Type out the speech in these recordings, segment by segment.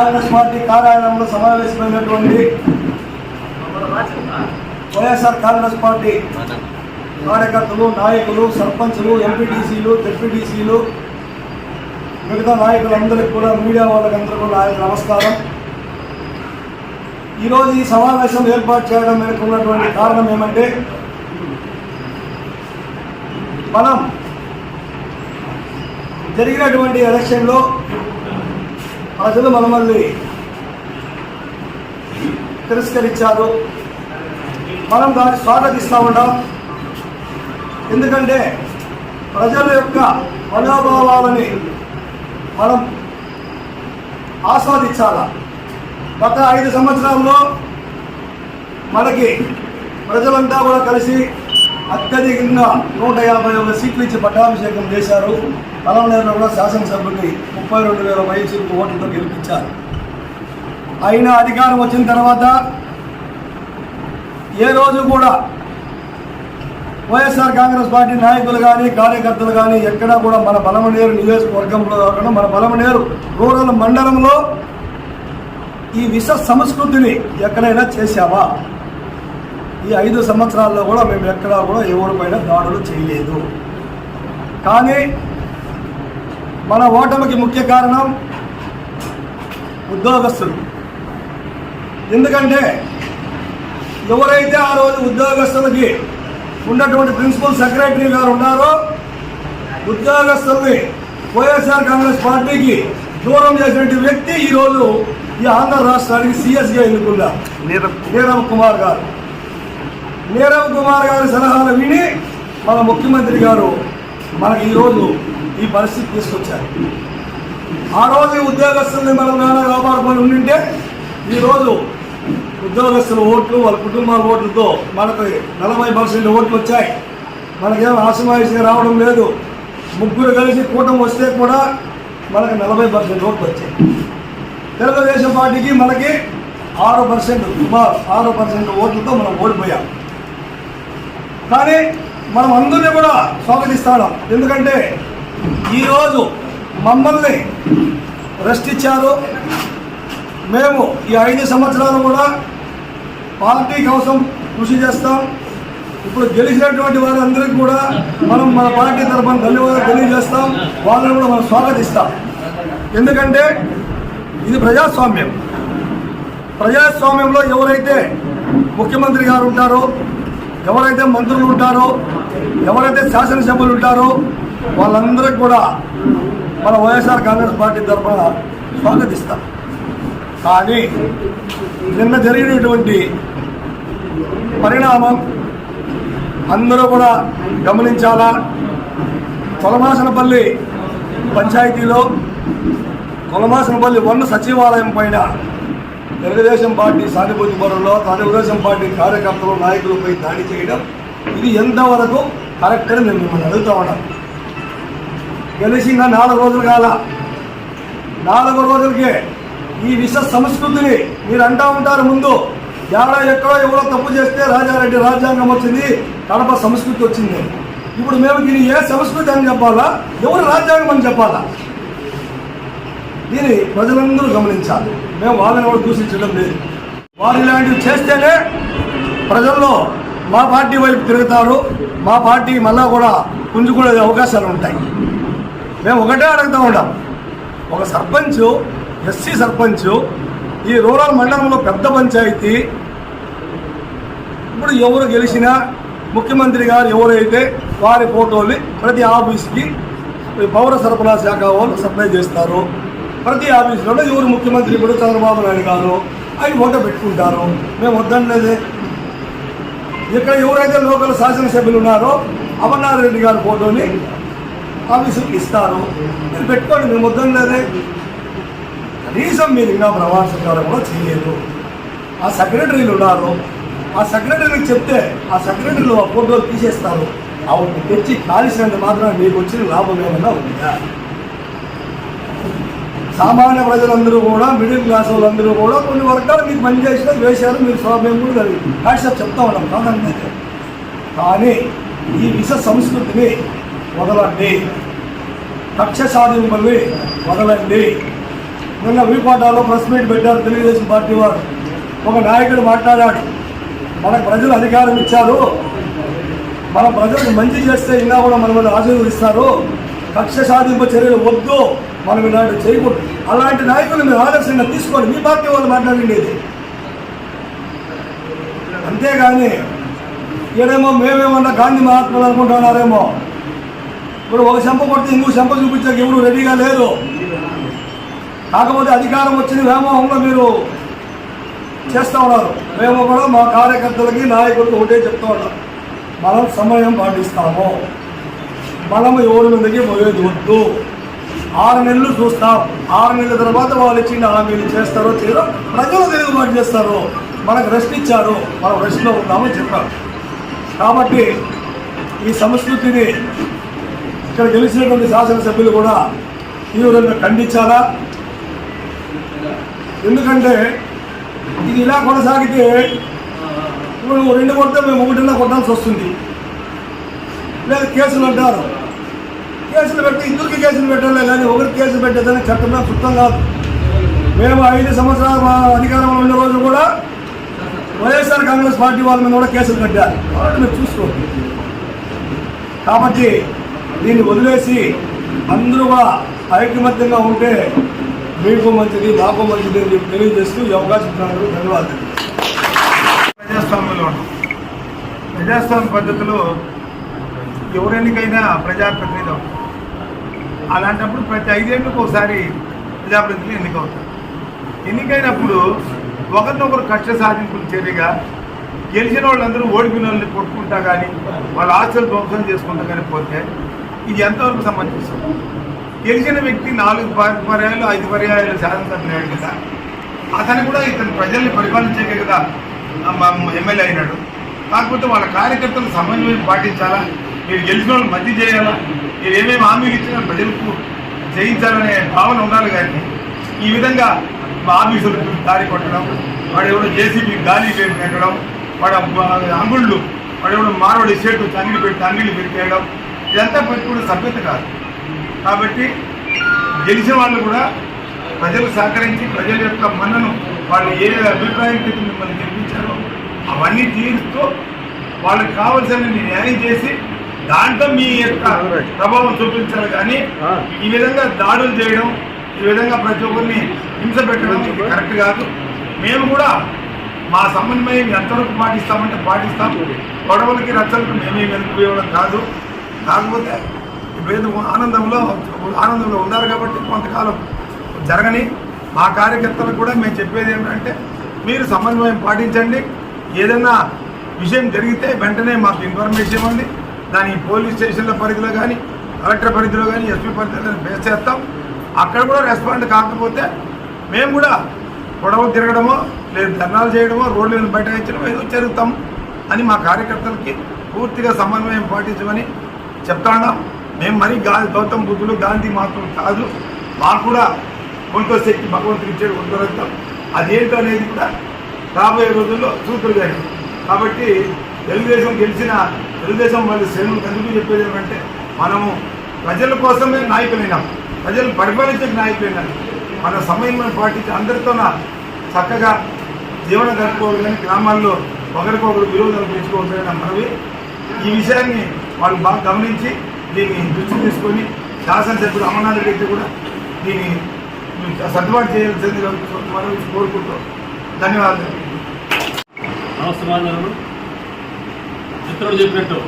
Congress party కార్యాలయంలో సమావేశమైనటువంటి YSR Congress party కార్యకర్తలు, నాయకులు, సర్పంచులు, ఎంపీటీసీలు, జెడ్పీటీసీలు, మిగతా నాయకులందరికీ కూడా, మీడియా వాళ్ళకందరూ కూడా నమస్కారం. ఈరోజు ఈ సమావేశం ఏర్పాటు చేయడం వెనుక ఉన్నటువంటి కారణం ఏమంటే, మనం జరిగినటువంటి ఎలక్షన్లో ప్రజలు మనల్ని తిరస్కరించారు. మనం దాన్ని స్వాగతిస్తూ ఉంటాం. ఎందుకంటే ప్రజల యొక్క మనోభావాలని మనం ఆస్వాదించాలా. గత 5 సంవత్సరాల్లో మనకి ప్రజలంతా కూడా కలిసి అత్యధికంగా 151 సీట్లు ఇచ్చి పట్టాభిషేకం చేశారు. పలమనేరులో కూడా శాసనసభ్యుడిని 32,000 వైసీపీ ఓట్లతో గెలిపించారు. అయినా అధికారం వచ్చిన తర్వాత ఏ రోజు కూడా వైఎస్ఆర్ కాంగ్రెస్ పార్టీ నాయకులు కానీ, కార్యకర్తలు కానీ ఎక్కడా కూడా మన పలమనేరు నియోజకవర్గంలో కాకుండా మన పలమనేరు రూరల్ మండలంలో ఈ విష సంస్కృతిని ఎక్కడైనా చేశామా? ఈ 5 సంవత్సరాల్లో కూడా మేము ఎక్కడా కూడా ఎవరిపైన దాడులు చేయలేదు. కానీ మన ఓటమికి ముఖ్య కారణం ఉద్యోగస్తులు. ఎందుకంటే ఎవరైతే ఆ రోజు ఉద్యోగస్తులకి ఉన్నటువంటి ప్రిన్సిపల్ సెక్రటరీ గారు ఉన్నారో, ఉద్యోగస్తుల్ని వైఎస్ఆర్ కాంగ్రెస్ పార్టీకి దూరం చేసినటువంటి వ్యక్తి ఈరోజు ఈ ఆంధ్ర రాష్ట్రానికి సిఎస్గా ఎన్నుకున్నారు నీరవ్ కుమార్ గారు. నీరవ్ కుమార్ గారి సలహాలు విని మన ముఖ్యమంత్రి గారు మనకి ఈరోజు ఈ పరిస్థితి తీసుకొచ్చారు. ఆ రోజు ఉద్యోగస్తుల్ని మనం నానా కాపాడుకొని ఉండింటే ఈరోజు ఉద్యోగస్తుల ఓట్లు, వాళ్ళ కుటుంబాల ఓట్లతో మనకు 40% ఓట్లు వచ్చాయి. మనకేమో ఆశమాయిషిగా రావడం లేదు. ముగ్గురు కలిసి కూటమి వస్తే కూడా మనకు 40% ఓట్లు వచ్చాయి. తెలుగుదేశం పార్టీకి మనకి 6%, సుమారు 6% ఓట్లతో మనం ఓడిపోయాం. కానీ మనం అందరినీ కూడా స్వాగతిస్తాం. ఎందుకంటే ఈరోజు మమ్మల్ని రెస్ట్ ఇచ్చారు. మేము ఈ 5 సంవత్సరాలు కూడా పార్టీ కోసం కృషి చేస్తాం. ఇప్పుడు గెలిచినటువంటి వారందరికీ కూడా మనం మన పార్టీ తరఫున ధన్యవాదాలు తెలియజేస్తాం. వాళ్ళని కూడా మనం స్వాగతిస్తాం. ఎందుకంటే ఇది ప్రజాస్వామ్యం. ప్రజాస్వామ్యంలో ఎవరైతే ముఖ్యమంత్రి గారు ఉంటారో, ఎవరైతే మంత్రులు ఉంటారో, ఎవరైతే శాసనసభ్యులు ఉంటారో వాళ్ళందరికీ కూడా మన వైఎస్ఆర్ కాంగ్రెస్ పార్టీ తరఫున స్వాగతిస్తాం. కానీ నిన్న జరిగినటువంటి పరిణామం అందరూ కూడా గమనించాలా. కొలమాసనపల్లి పంచాయతీలో కొలమాసనపల్లి 1 సచివాలయం పైన తెలుగుదేశం పార్టీ సానుభూతి పరుల్లో, తెలుగుదేశం పార్టీ కార్యకర్తలు, నాయకులపై దాడి చేయడం ఇది ఎంతవరకు కరెక్ట్ అని మేము మిమ్మల్ని అడుగుతా ఉన్నాం. గెలిచిన 4 రోజులు కాల, 4 రోజులకే ఈ విష సంస్కృతిని మీరు అంటూ ఉంటారు. ముందు ఎక్కడో ఎవరో తప్పు చేస్తే రాజారెడ్డి రాజ్యాంగం వచ్చింది, కడప సంస్కృతి వచ్చింది. ఇప్పుడు మేము దీన్ని ఏ సంస్కృతి అని చెప్పాలా, ఎవరు రాజ్యాంగం అని చెప్పాలా? దీన్ని ప్రజలందరూ గమనించాలి. మేము వాళ్ళని కూడా దూషించడం లేదు. వారు ఇలాంటివి చేస్తేనే ప్రజల్లో మా పార్టీ వైపు తిరుగుతారు. మా పార్టీ మళ్ళా కూడా పుంజుకునే అవకాశాలు ఉంటాయి. మేము ఒకటే అడుగుతూ ఉంటాం. ఒక సర్పంచ్, ఎస్సీ సర్పంచ్, ఈ రూరల్ మండలంలో పెద్ద పంచాయతీ. ఇప్పుడు ఎవరు గెలిచినా ముఖ్యమంత్రి గారు ఎవరైతే వారి ఫోటోలు ప్రతి ఆఫీస్కి పౌర సరఫరా శాఖ వాళ్ళు సప్లై చేస్తారు. ప్రతి ఆఫీసులో ఎవరు ముఖ్యమంత్రి కూడా చంద్రబాబు నాయుడు గారు అవి ఫోటో పెట్టుకుంటారు. మేము వద్దనలేదే. ఇక్కడ ఎవరైతే లోకల్ శాసనసభ్యులు ఉన్నారో అమర్నాథరెడ్డి గారి ఫోటోని ఆఫీసుకి ఇస్తారు. మీరు పెట్టుకోండి, మేము వద్దనలేదే. కనీసం మీరు ఇంకా ప్రమాణ స్వీకారం కూడా చేయలేదు. ఆ సెక్రటరీలు ఉన్నారు. ఆ సెక్రటరీకి చెప్తే ఆ సెక్రటరీలు ఆ ఫోటోలు తీసేస్తారు. ఆవిడని తెచ్చి కాల్చినంత మాత్రం మీకు వచ్చిన లాభం ఏమన్నా ఉందా? సామాన్య ప్రజలందరూ కూడా, మిడిల్ క్లాస్ వాళ్ళందరూ కూడా కొన్ని వర్గాలు మీకు పని చేసినా వేశారు. మీరు మేము కూడా వాట్సాప్ చెప్తా ఉన్నాం కాదండి. కానీ ఈ విష సంస్కృతిని వదలండి, కక్ష సాధింపుల్ని వదలండి. నిన్న వీపాటాలో ప్రెస్ మీట్ పెట్టారు తెలుగుదేశం పార్టీ వారు. ఒక నాయకుడు మాట్లాడాడు, మనకు ప్రజలు అధికారం ఇచ్చారు, మన ప్రజలకు మంచి చేస్తే ఇంకా కూడా మన మీద ఆశీర్వదిస్తారు, కక్ష సాధింపు చర్యలు వద్దు, మనం ఇలాంటి చేయకూడదు. అలాంటి నాయకులు మీరు ఆదర్శంగా తీసుకోండి. మీ పార్టీ వాళ్ళు మాట్లాడిండేది. అంతేగాని ఈడేమో మేమేమన్నా గాంధీ మహాత్ములు అనుకుంటున్నారేమో. ఇప్పుడు ఒక చెంప కొడితే ఇంకో చెంప చూపించాక ఎవరు రెడీగా లేదు. కాకపోతే అధికారం వచ్చిన వ్యామోహంలో మీరు చేస్తూ ఉన్నారు. మేము కూడా మా కార్యకర్తలకి నాయకులకు ఒకటే చెప్తూ ఉన్నాం, మనం సమయం పాటిస్తాము, మనము ఎవరి మీదకి పోయేది వద్దు. 6 నెలలు చూస్తాం. 6 నెలల తర్వాత వాళ్ళు ఇచ్చిన హామీలు చేస్తారో చేయరో ప్రజలు తిరుగుబాటు చేస్తారు. మనకు రెస్ట్ ఇచ్చారు, మనం రెస్ట్లో ఉన్నామని చెప్పారు. కాబట్టి ఈ సంస్కృతిని ఇక్కడ గెలిచినటువంటి శాసనసభ్యులు కూడా తీవ్రంగా ఖండించాలా. ఎందుకంటే ఇది ఇలా కొనసాగితే ఇప్పుడు 2 కొడితే మేము 1 కొట్టాల్సి వస్తుంది. లేదా కేసులు అంటారు, కేసులు పెట్టి ఇద్దరికి కేసులు పెట్టాలి, కానీ ఒకరికి కేసులు పెట్టేదని చట్టంలో సుత్తం కాదు. మేము 5 సంవత్సరాల అధికారంలో ఉన్న రోజు కూడా వైఎస్ఆర్ కాంగ్రెస్ పార్టీ వాళ్ళ మీద కూడా కేసులు పెట్టారు. వాళ్ళు మీరు చూసుకోండి. కాబట్టి దీన్ని వదిలేసి అందరూ కూడా ఐకమత్యంగా ఉంటే మీకు మంచిది, మాకు మంచిది అని చెప్పి తెలియజేస్తూ ఈ అవకాశం ఇచ్చినందుకు ధన్యవాదాలు. ప్రజాస్వామ్యంలో ఉన్నాం. ప్రజాస్వామ్య పద్ధతిలో ఎవరెన్నికైనా ప్రజాప్రతినిధి అవుతారు. అలాంటప్పుడు ప్రతి 5 ఏళ్ళకు ఒకసారి ప్రజాప్రతినిధులు ఎన్నికవుతారు. ఎన్నికైనప్పుడు ఒకరినొకరు కక్ష సాధింపులు చర్యగా గెలిచిన వాళ్ళందరూ ఓడిపోయిన వాళ్ళని కొట్టుకుంటా కానీ వాళ్ళ ఆస్తులు ధ్వంసం చేసుకుంటా కానీ పోతే ఇది ఎంతవరకు సమంజసం? గెలిచిన వ్యక్తి 4 పర్యాయాలు 5 పర్యాయాలు శాసనసభ్యులు కదా, అతను కూడా ఇతను ప్రజల్ని పరిపాలించే కదా ఎమ్మెల్యే అయినాడు. కాకపోతే వాళ్ళ కార్యకర్తలు సమన్వయం పాటించాలా, మీరు గెలిచిన వాళ్ళు మధ్య చేయాలా, మీరు ఏమేమి హామీలు ఇచ్చినా ప్రజలకు చేయించాలనే భావన ఉండాలి. కానీ ఈ విధంగా ఆఫీసులకు దారి కొట్టడం, వాడు ఎవడో జేసీబీ గాలి పేరు పెట్టడం, వాడు అంగుళ్ళు వాడు ఎవడో మారవాడి షర్టు అంగిలి పెట్టి అంగిళ్ళు పెట్టేయడం, ఇదంతా కూడా సభ్యత కాదు. కాబట్టి గెలిచిన వాళ్ళు కూడా ప్రజలు సహకరించి ప్రజల యొక్క మన్నను వాళ్ళు ఏ అభిప్రాయం మిమ్మల్ని గెలిపించారో అవన్నీ తీరుస్తూ వాళ్ళకి కావాల్సిన న్యాయం చేసి దాంట్లో మీ యొక్క ప్రభావం చూపించాలి. కానీ ఈ విధంగా దాడులు చేయడం, ఈ విధంగా ప్రతి ఒక్కరిని హింస పెట్టడం ఇది కరెక్ట్ కాదు. మేము కూడా మా సమన్వయం ఎంతవరకు పాటిస్తామంటే పాటిస్తాం. గొడవలకి రచ్చలకు మేమే వెనుకపోవడం కాదు. కాకపోతే ఇప్పుడు ఆనందంలో ఉన్నారు కాబట్టి కొంతకాలం జరగని మా కార్యకర్తలకు కూడా మేము చెప్పేది ఏంటంటే మీరు సమన్వయం పాటించండి. ఏదైనా విషయం జరిగితే వెంటనే మాకు ఇన్ఫర్మేషన్ ఇవ్వండి. దాని పోలీస్ స్టేషన్ల పరిధిలో కానీ కలెక్టర్ పరిధిలో కానీ ఎస్పీ పరిధిలో ఫేస్ చేస్తాం. అక్కడ కూడా రెస్పాండ్ కాకపోతే మేము కూడా గొడవ తిరగడమో లేదు ధర్నాలు చేయడమో రోడ్లను బైఠాయించడమో ఏదో జరుగుతాం అని మా కార్యకర్తలకి పూర్తిగా సమన్వయం పాటించమని చెప్తా ఉన్నాం. మేము మరీ గౌతమ్ బుద్ధులు గాంధీ మాత్రం కాదు. మాకు కూడా కొంత శక్తి భగవంతుడు ఇచ్చేది కొంత అదేంటో అనేది కూడా రాబోయే రోజుల్లో చూతురు కానీ. కాబట్టి తెలుగుదేశం వాళ్ళు శ్రేణులు ఎందుకు చెప్పేది ఏమంటే మనము ప్రజల కోసమే నాయకులైనాం, ప్రజలు పరిపాలించే నాయకులైనాం. మన సమయం పాటించి అందరితో చక్కగా జీవనం గడుపుకోవాలి. కానీ గ్రామాల్లో ఒకరికొకరు విరోధాలు పెంచుకోవాలని మనవి. ఈ విషయాన్ని వాళ్ళు బాగా గమనించి దీన్ని దృష్టి తీసుకొని శాసనసభ్యుడు అమర్నాథ్ రెడ్డి కూడా దీన్ని సర్దుబాటు చేయాల్సింది మనం కోరుకుంటాం. ధన్యవాదాలు. నమస్కారాలు. మిత్రుడు చెప్పినట్టు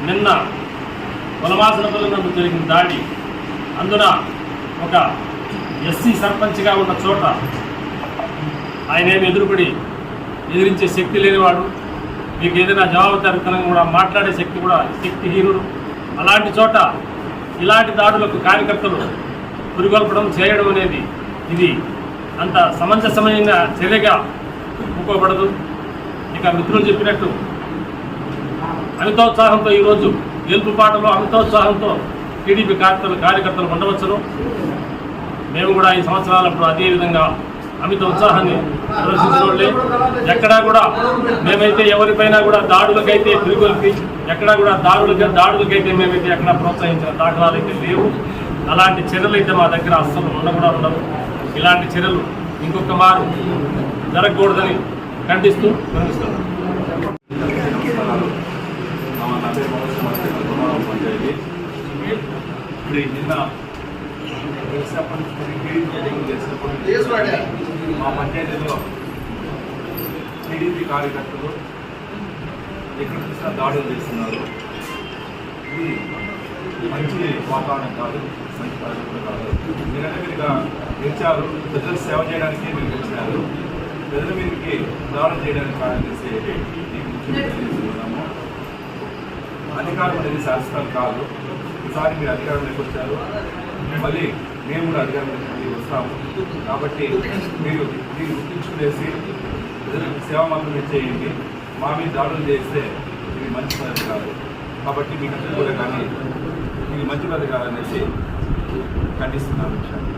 నిన్న వనవాసనపల్లి నందు జరిగిన దాడి, అందున ఒక ఎస్సీ సర్పంచ్గా ఉన్న చోట ఆయన ఏమి ఎదిరించే శక్తి లేనివాడు, మీకు ఏదైనా జవాబుదారీతనంగా కూడా మాట్లాడే శక్తి కూడా శక్తిహీనుడు. అలాంటి చోట ఇలాంటి దాడులకు కార్యకర్తలు పురిగొల్పడం చేయడం అనేది ఇది అంత సమంజసమైన చర్యగా ఒప్పుకోబడదు. ఇక మిత్రులు చెప్పినట్టు అమితోత్సాహంతో ఈరోజు గెలుపు పాటలో అమితోత్సాహంతో టీడీపీ కార్యకర్తలు ఉండవచ్చును. మేము కూడా ఈ సంవత్సరాలప్పుడు అదేవిధంగా అమిత ఉత్సాహాన్ని ప్రదర్శించిన వాళ్ళే. ఎక్కడా కూడా మేమైతే ఎవరిపైనా కూడా దాడులకైతే తిరిగొల్పి ఎక్కడా కూడా దాడులకైతే మేమైతే ఎక్కడా ప్రోత్సహించిన దాఖలాలు అయితే లేవు. అలాంటి చర్యలు అయితే మా దగ్గర అస్సలు ఉండవు. ఇలాంటి చర్యలు ఇంకొక మారు జరగకూడదని ఖండిస్తూ విరమిస్తున్నాను. నిన్న మా పంచాయతీలో టీడీపీ కార్యకర్తలు ఎక్కడ చూసినా దాడులు చేస్తున్నారు. ఇది మంచి వాతావరణం కాదు, మంచి కార్యక్రమం కాదు. మీరంటే మీరుగా గెలిచారు, ప్రజలకు సేవ చేయడానికి మీరు గెలిచినారు. ప్రజల మీదకి దాడులు చేయడానికి కారణం చేసి మీకు తెలియజేస్తున్నాము. అధికారం అనేది శాశ్వతం కాదు. ఈసారి మీరు అధికారంలోకి వచ్చారు, మళ్ళీ మేము కూడా అధికారంలోకి వస్తాము. కాబట్టి మీరు దీన్ని గుర్తించుకునేసి ప్రజలకు సేవ మాత్రమే చేయండి. మా మీద దాడులు చేస్తే ఇది మంచి పద్ధతి కాదు. కాబట్టి మీకు అందరూ కూడా కానీ ఇది మంచి పద్ధతి కాదనేసి ఖండిస్తున్నాను విషయాన్ని.